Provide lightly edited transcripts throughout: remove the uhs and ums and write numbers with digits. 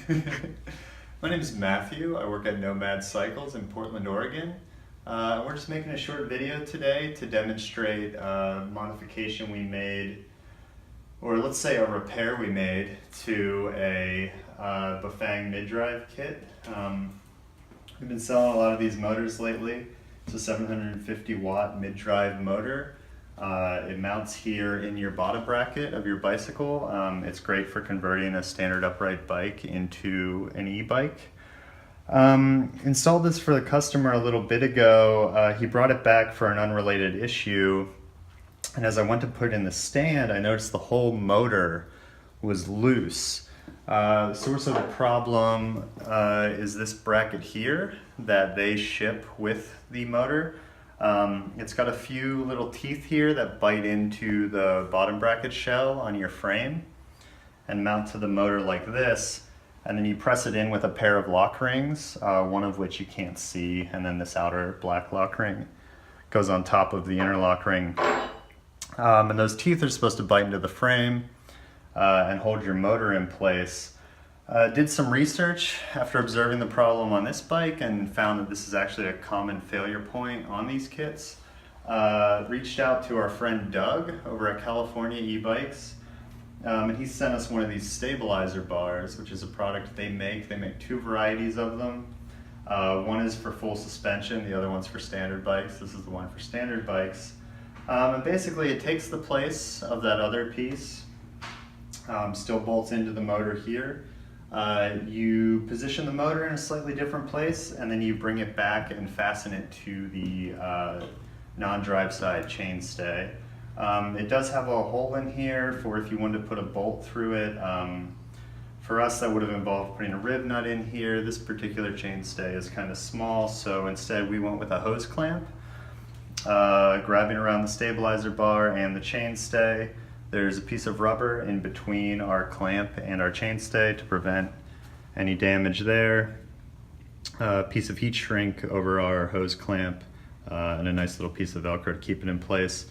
My name is Matthew. I work at Nomad Cycles in Portland, Oregon. We're just making a short video today to demonstrate a modification we made, or let's say a repair we made to a Bafang mid-drive kit. We've been selling a lot of these motors lately. It's a 750 watt mid-drive motor. It mounts here in your bottom bracket of your bicycle. It's great for converting a standard upright bike into an e-bike. Installed this for the customer a little bit ago. He brought it back for an unrelated issue, and as I went to put it in the stand, I noticed the whole motor was loose. The source of the problem is this bracket here that they ship with the motor. It's got a few little teeth here that bite into the bottom bracket shell on your frame and mount to the motor like this, and then you press it in with a pair of lock rings, one of which you can't see, and then this outer black lock ring goes on top of the inner lock ring. And those teeth are supposed to bite into the frame and hold your motor in place. Did some research after observing the problem on this bike and found that this is actually a common failure point on these kits. Reached out to our friend Doug over at California e-bikes, and he sent us one of these Stabalizer bars, which is a product they make. They make two varieties of them. One is for full suspension, the other one's for standard bikes. This is the one for standard bikes. And basically it takes the place of that other piece, still bolts into the motor here. You position the motor in a slightly different place, and then you bring it back and fasten it to the non-drive side chainstay. It does have a hole in here for if you wanted to put a bolt through it. For us, that would have involved putting a rib nut in here. This particular chainstay is kind of small, so instead we went with a hose clamp, grabbing around the stabilizer bar and the chainstay. There's a piece of rubber in between our clamp and our chainstay to prevent any damage there. A piece of heat shrink over our hose clamp, and a nice little piece of Velcro to keep it in place.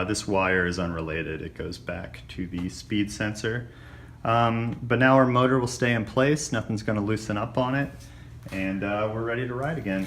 This wire is unrelated. It goes back to the speed sensor. But now our motor will stay in place. Nothing's going to loosen up on it, and we're ready to ride again.